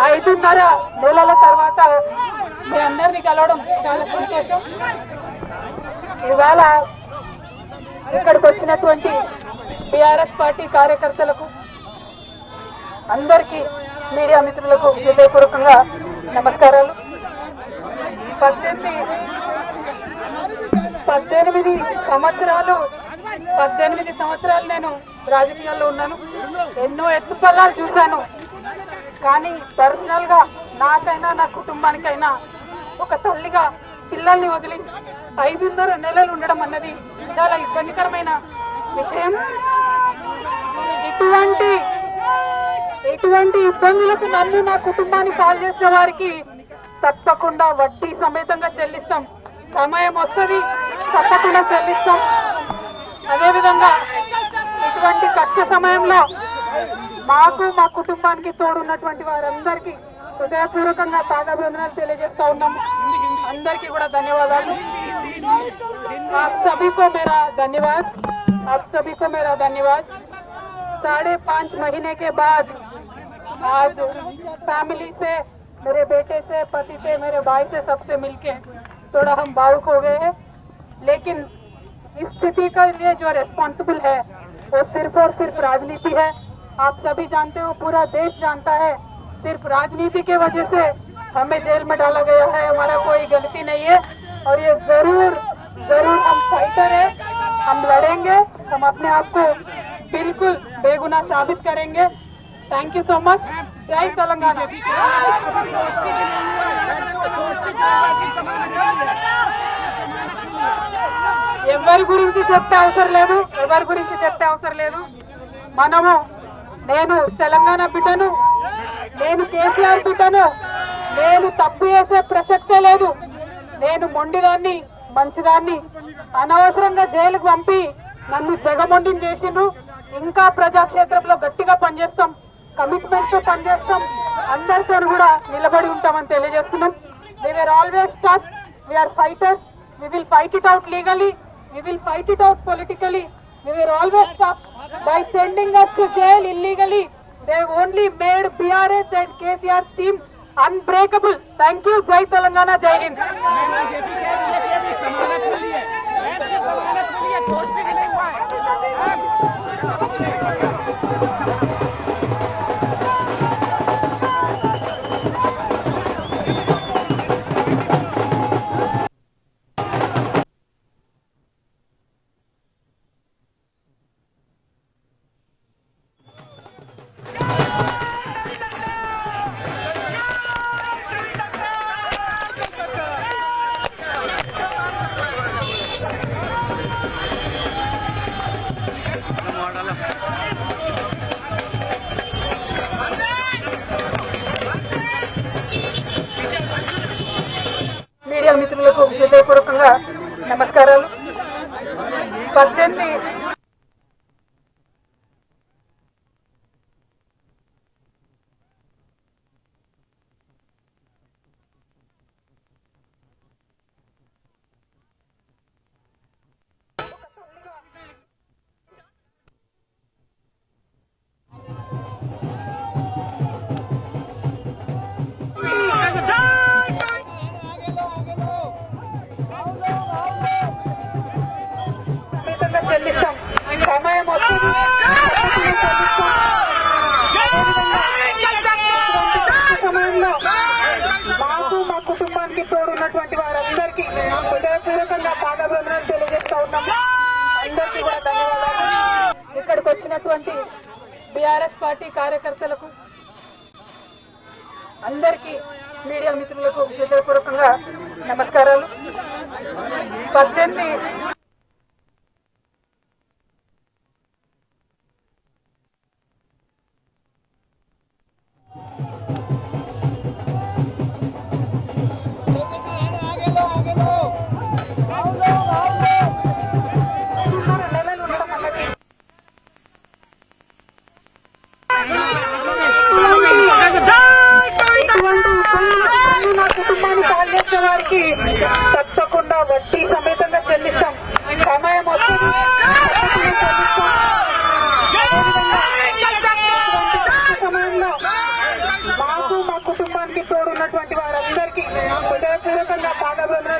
5.5 నెలల తర్వాత మీ అందరినీ కలవడం చాలా సంతోషం. ఇవాళ ఇక్కడికి వచ్చినటువంటి టిఆర్ఎస్ పార్టీ కార్యకర్తలకు అందరికీ మీడియా మిత్రులకు హృదయపూర్వకంగా నమస్కారాలు. 18 సంవత్సరాలు నేను రాజకీయాల్లో ఉన్నాను. ఎన్నో ఎత్తుపల్లాలు చూశాను. కానీ పర్సనల్ గా నాకైనా నా కుటుంబానికైనా ఒక తల్లిగా పిల్లల్ని వదిలి 5.5 నెలలు ఉండడం అన్నది చాలా ఇబ్బందికరమైన విషయం. ఇటువంటి ఇబ్బందులకు నన్ను నా కుటుంబాన్ని కాల్ చేసిన వారికి తప్పకుండా వడ్డీ సమేతంగా చెల్లిస్తాం. సమయం వస్తుంది, తప్పకుండా చెల్లిస్తాం. అదేవిధంగా ఇటువంటి కష్ట సమయంలో మాకు మా కుటుంబానికి తోడున్నటువంటి వారందరికీ హృదయపూర్వకంగా పాదాభివందనాలు తెలియజేస్తా ఉన్నాము. అందరికీ కూడా ధన్యవాదాలు. आप सभी को मेरा धन्यवाद. 5.5 महीने के बाद आज फैमिली से, मेरे बेटे से, पति से, मेरे भाई से, सबसे मिलके थोड़ा हम भावुक हो गए हैं. लेकिन इस स्थिति के लिए जो रेस्पॉन्सिबल है वो सिर्फ और सिर्फ राजनीति है. आप सभी जानते हो, पूरा देश जानता है, सिर्फ राजनीति के वजह से हमें जेल में डाला गया है. हमारा कोई गलती नहीं है और ये जरूर हम फाइटर है. हम लड़ेंगे, हम अपने आप को बिल्कुल बेगुनाह साबित करेंगे. Thank you so much. जय तेलंगाना. ఎవరి గురించి చెప్పే అవసరం లేదు. మనము, నేను తెలంగాణ బిడ్డను, నేను కేసీఆర్ బిడ్డను, నేను తప్పు చేసే ప్రసక్తే లేదు. నేను మొండిదాన్ని, మంచిదాన్ని. అనవసరంగా జైలుకు పంపి నన్ను జగమొండిని చేసిండ్రు. ఇంకా ప్రజాక్షేత్రంలో గట్టిగా పనిచేస్తాం, కమిట్మెంట్ తో పనిచేస్తాం, అందరితో కూడా నిలబడి ఉంటామని తెలియజేస్తున్నాం. We were always tough. We are fighters. We will fight it out legally. We will fight it out politically. We were always tough. By sending us to jail illegally, they only made BRS and KCR's team unbreakable. Thank you. Jai Telangana. Jai Hind. Media మిత్రులకు హృదయపూర్వకంగా నమస్కారాలు. 18 చెల్లిస్తాం. సమయం వస్తుంది, సమయంలో మాకు మా కుటుంబానికి తోడున్నటువంటి వారందరికీ హృదయపూర్వకంగా పాదాభివందనాలు తెలియజేస్తా ఉన్నాము. అందరికీ కూడా ధన్యవాదాలు. ఇక్కడికి వచ్చినటువంటి బీఆర్ఎస్ పార్టీ కార్యకర్తలకు, అందరికీ మీడియా మిత్రులకు హృదయపూర్వకంగా నమస్కారాలు. 18 వారికి తప్పకుండా వడ్డీ సమేతంగా చెల్లిస్తాం. సమయం వస్తుంది, సమయంలో ఉన్నటువంటి వారందరికీ హృదయపూర్వకంగా పాదాభివందనం